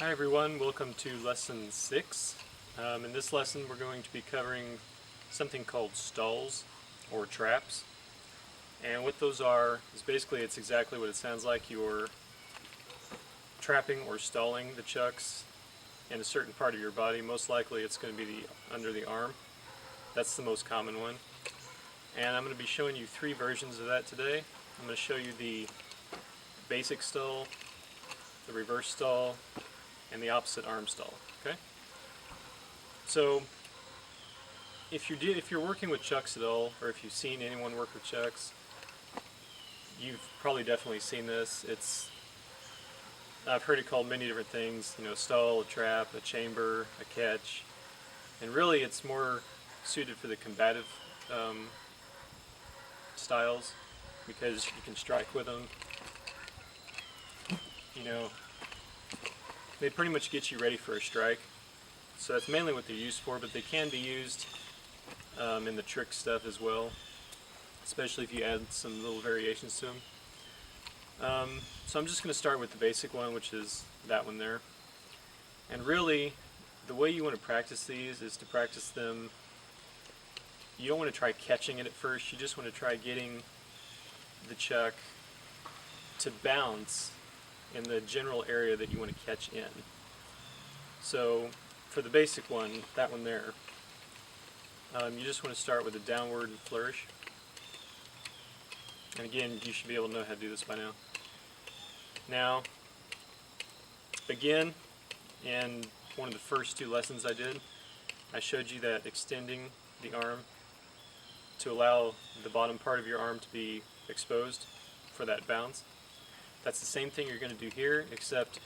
Hi everyone, welcome to lesson 6. In this lesson we're going to be covering something called stalls or traps. And what those are is basically it's exactly what it sounds like. You're trapping or stalling the chucks in a certain part of your body. Most likely it's going to be under the arm. That's the most common one. And I'm going to be showing you 3 versions of that today. I'm going to show you the basic stall, the reverse stall, and the opposite arm stall. Okay. So if you're working with chucks at all, or if you've seen anyone work with chucks, you've probably definitely seen this. I've heard it called many different things. You know, stall, a trap, a chamber, a catch, and really it's more suited for the combative styles because you can strike with them. You know, they pretty much get you ready for a strike. So that's mainly what they're used for, but they can be used in the trick stuff as well, especially if you add some little variations to them. So I'm just going to start with the basic one, which is that one there. And really, the way you want to practice these is to practice them. You don't want to try catching it at first, you just want to try getting the chuck to bounce in the general area that you want to catch in. So for the basic one, that one there, you just want to start with a downward flourish. And again, you should be able to know how to do this by now. Now, again, in one of the first 2 lessons I did, I showed you that extending the arm to allow the bottom part of your arm to be exposed for that bounce. That's the same thing you're going to do here, except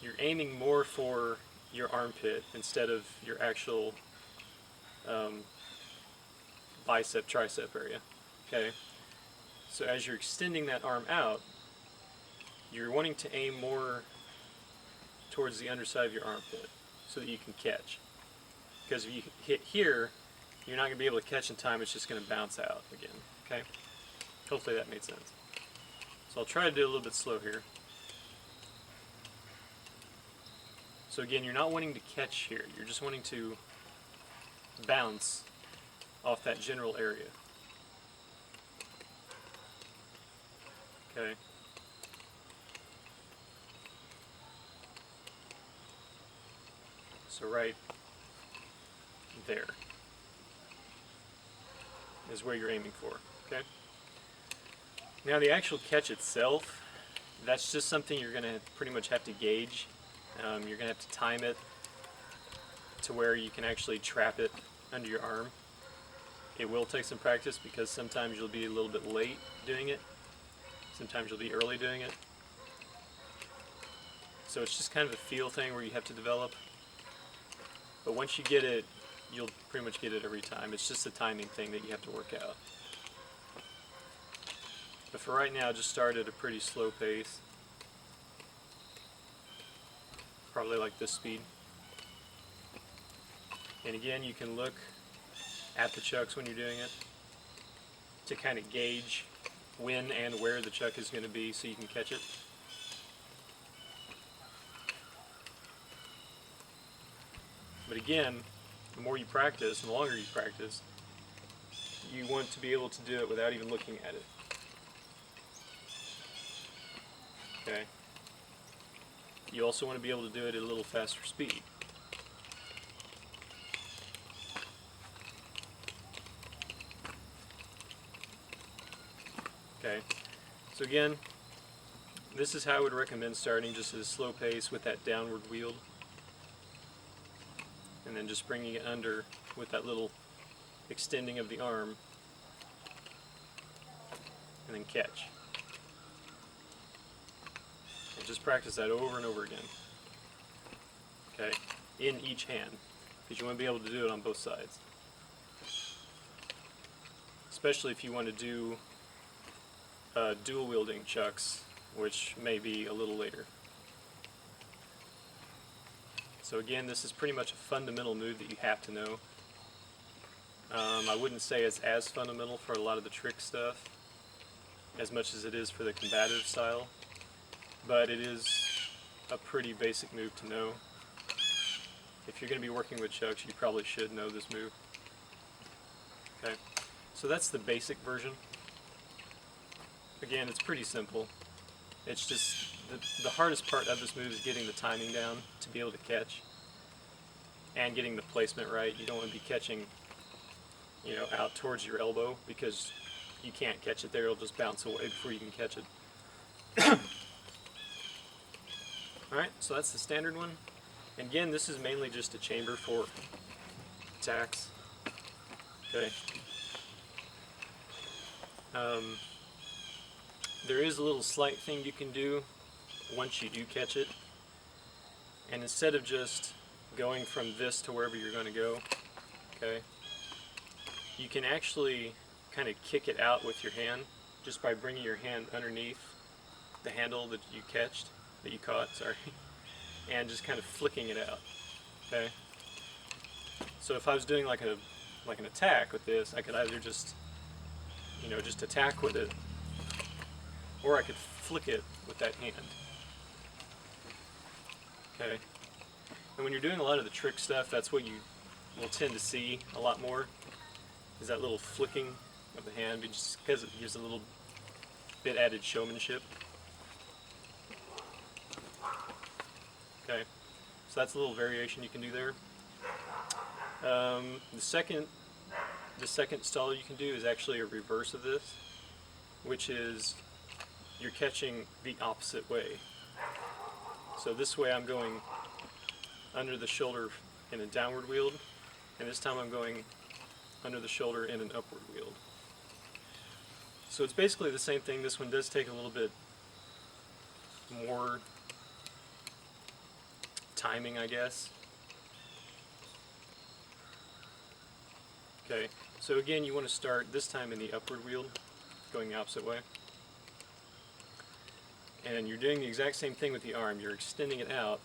you're aiming more for your armpit instead of your actual bicep, tricep area. Okay? So as you're extending that arm out, you're wanting to aim more towards the underside of your armpit so that you can catch. Because if you hit here, you're not going to be able to catch in time, it's just going to bounce out again. Okay? Hopefully that made sense. So I'll try to do a little bit slow here. So again, you're not wanting to catch here, you're just wanting to bounce off that general area. Okay. So right there is where you're aiming for. Okay. Now the actual catch itself, that's just something you're going to pretty much have to gauge. You're going to have to time it to where you can actually trap it under your arm. It will take some practice because sometimes you'll be a little bit late doing it. Sometimes you'll be early doing it. So it's just kind of a feel thing where you have to develop. But once you get it, you'll pretty much get it every time. It's just a timing thing that you have to work out. But for right now, just start at a pretty slow pace. Probably like this speed. And again, you can look at the chucks when you're doing it to kind of gauge when and where the chuck is going to be so you can catch it. But again, the more you practice and the longer you practice, you want to be able to do it without even looking at it. Okay? You also want to be able to do it at a little faster speed. Okay, so again, this is how I would recommend starting, just at a slow pace with that downward wield. And then just bringing it under with that little extending of the arm. And then catch. And just practice that over and over again. Okay, in each hand, because you want to be able to do it on both sides. Especially if you want to do dual wielding chucks, which may be a little later. So again, this is pretty much a fundamental move that you have to know. I wouldn't say it's as fundamental for a lot of the trick stuff as much as it is for the combative style, but it is a pretty basic move to know. If you're going to be working with chucks, you probably should know this move. Okay, so that's the basic version. Again, it's pretty simple. It's just the hardest part of this move is getting the timing down to be able to catch and getting the placement right. You don't want to be catching, you know, out towards your elbow because you can't catch it there. It'll just bounce away before you can catch it. Alright, so that's the standard one. And again, this is mainly just a chamber for attacks. Okay. There is a little slight thing you can do once you do catch it. And instead of just going from this to wherever you're going to go, okay, you can actually kind of kick it out with your hand just by bringing your hand underneath the handle that you caught, sorry, and just kind of flicking it out. Okay. So if I was doing like an attack with this, I could either just, you know, just attack with it, or I could flick it with that hand. Okay. And when you're doing a lot of the trick stuff, that's what you will tend to see a lot more, is that little flicking of the hand, just because it gives a little bit added showmanship. Okay, so that's a little variation you can do there. The second stall you can do is actually a reverse of this, which is you're catching the opposite way. So this way I'm going under the shoulder in a downward wield, and this time I'm going under the shoulder in an upward wield. So it's basically the same thing. This one does take a little bit more timing, I guess. Okay, so again, you want to start this time in the upward wield, going the opposite way. And you're doing the exact same thing with the arm. You're extending it out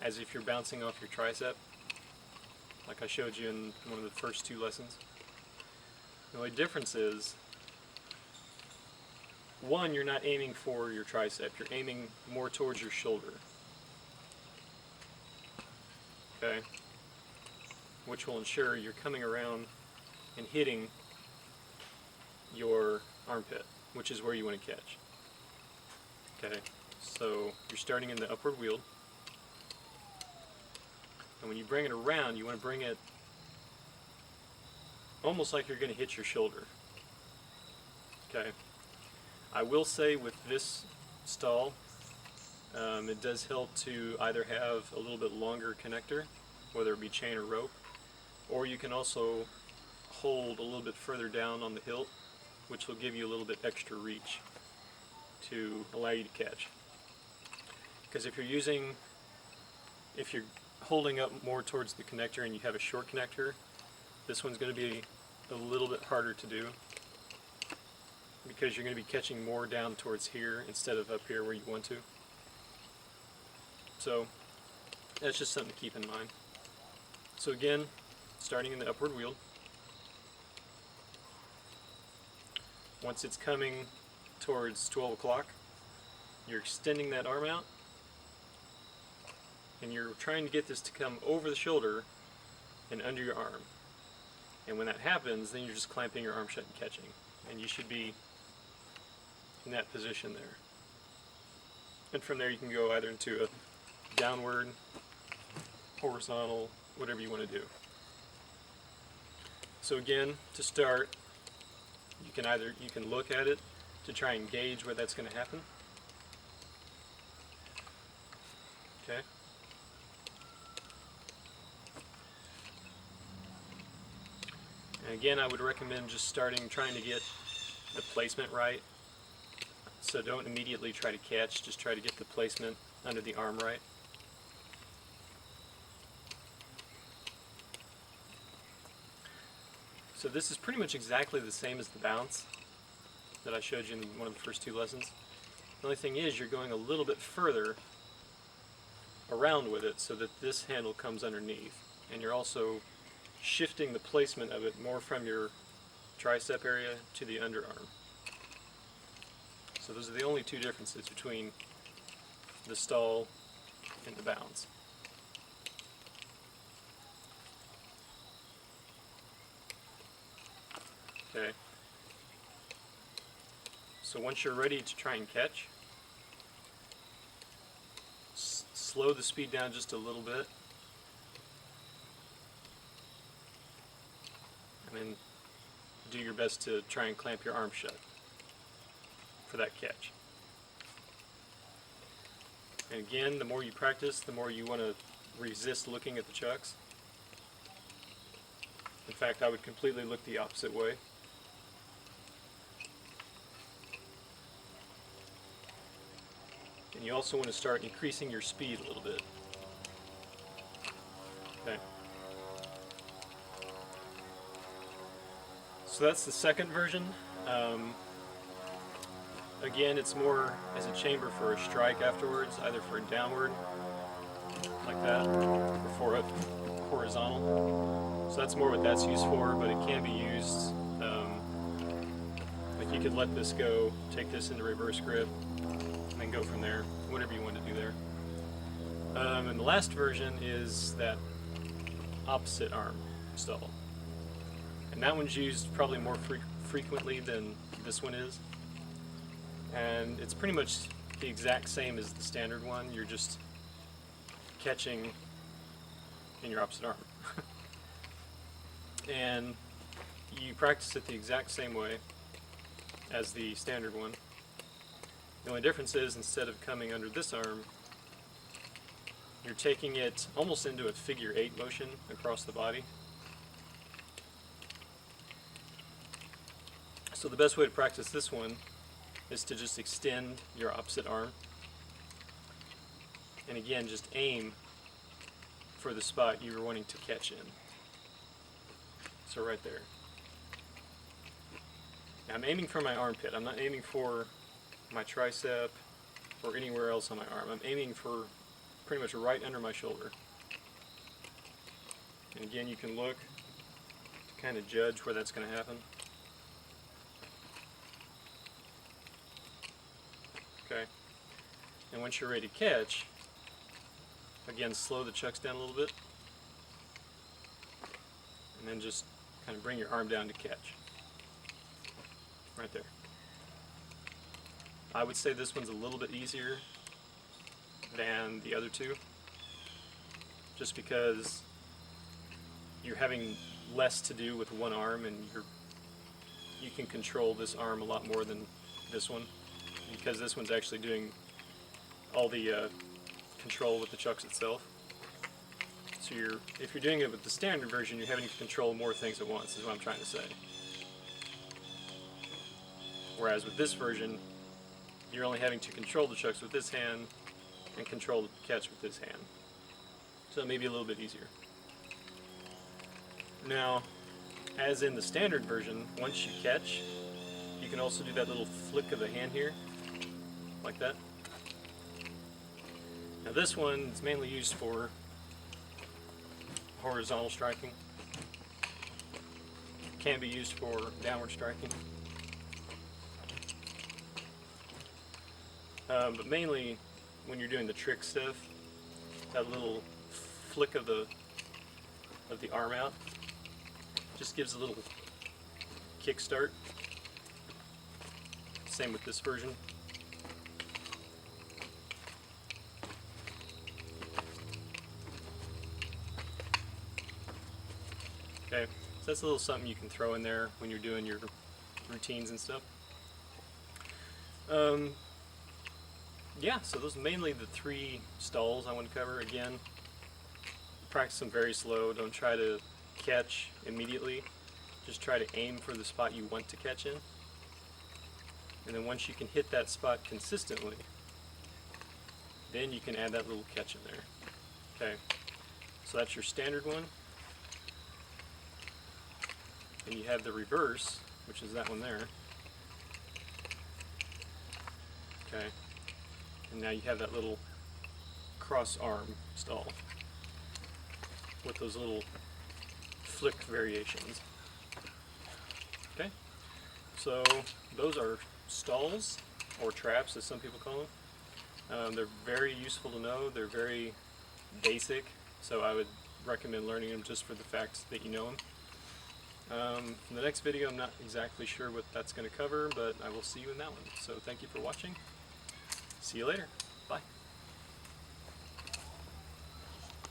as if you're bouncing off your tricep, like I showed you in one of the first two lessons. The only difference is, one, you're not aiming for your tricep, you're aiming more towards your shoulder. Okay? Which will ensure you're coming around and hitting your armpit, which is where you want to catch. Okay, so you're starting in the upward wield, and when you bring it around, you want to bring it almost like you're going to hit your shoulder. Okay, I will say with this stall, it does help to either have a little bit longer connector, whether it be chain or rope, or you can also hold a little bit further down on the hilt, which will give you a little bit extra reach to allow you to catch. Because if you're holding up more towards the connector and you have a short connector, this one's going to be a little bit harder to do, because you're going to be catching more down towards here instead of up here where you want to. So that's just something to keep in mind. So again, starting in the upward wield, once it's coming towards 12 o'clock, you're extending that arm out, and you're trying to get this to come over the shoulder and under your arm. And when that happens, then you're just clamping your arm shut and catching. And you should be in that position there. And from there you can go either into a downward, horizontal, whatever you want to do. So again, to start, you can look at it to try and gauge where that's going to happen. Okay. And again, I would recommend just trying to get the placement right. So don't immediately try to catch, just try to get the placement under the arm right. So this is pretty much exactly the same as the bounce that I showed you in one of the first two lessons. The only thing is you're going a little bit further around with it so that this handle comes underneath, and you're also shifting the placement of it more from your tricep area to the underarm. So those are the only two differences between the stall into bounds. Okay. So once you're ready to try and catch, slow the speed down just a little bit, and then do your best to try and clamp your arm shut for that catch. And again, the more you practice, the more you want to resist looking at the chucks. In fact, I would completely look the opposite way. And you also want to start increasing your speed a little bit. Okay. So that's the second version. Again, it's more as a chamber for a strike afterwards, either for a downward, like that, or for a horizontal. So that's more what that's used for, but it can be used, like you could let this go, take this into reverse grip, and then go from there, whatever you want to do there. And the last version is that opposite arm stall. And that one's used probably more frequently than this one is. And it's pretty much the exact same as the standard one. You're just catching in your opposite arm. And you practice it the exact same way as the standard one. The only difference is, instead of coming under this arm, you're taking it almost into a figure 8 motion across the body. So the best way to practice this one is to just extend your opposite arm, and again just aim for the spot you were wanting to catch in. So right there. Now I'm aiming for my armpit. I'm not aiming for my tricep or anywhere else on my arm. I'm aiming for pretty much right under my shoulder. And again, you can look to kind of judge where that's going to happen. Okay. And once you're ready to catch, again, slow the chucks down a little bit, and then just kind of bring your arm down to catch. Right there. I would say this one's a little bit easier than the other two, just because you're having less to do with one arm, and you can control this arm a lot more than this one, because this one's actually doing all the control with the chucks itself. So if you're doing it with the standard version, you're having to control more things at once, is what I'm trying to say. Whereas with this version, you're only having to control the chucks with this hand and control the catch with this hand. So it may be a little bit easier. Now, as in the standard version, once you catch, you can also do that little flick of the hand here, like that. Now this one is mainly used for horizontal striking. Can be used for downward striking. But mainly when you're doing the trick stuff, that little flick of the arm out just gives a little kickstart. Same with this version. Okay, so that's a little something you can throw in there when you're doing your routines and stuff. Yeah, so those are mainly the 3 stalls I want to cover. Again, practice them very slow. Don't try to catch immediately. Just try to aim for the spot you want to catch in. And then once you can hit that spot consistently, then you can add that little catch in there. Okay, so that's your standard one. And you have the reverse, which is that one there. Okay. And now you have that little cross arm stall with those little flick variations. Okay, so those are stalls, or traps as some people call them. They're very useful to know. They're very basic, so I would recommend learning them just for the fact that you know them. In the next video, I'm not exactly sure what that's going to cover, but I will see you in that one. So thank you for watching. See you later. Bye.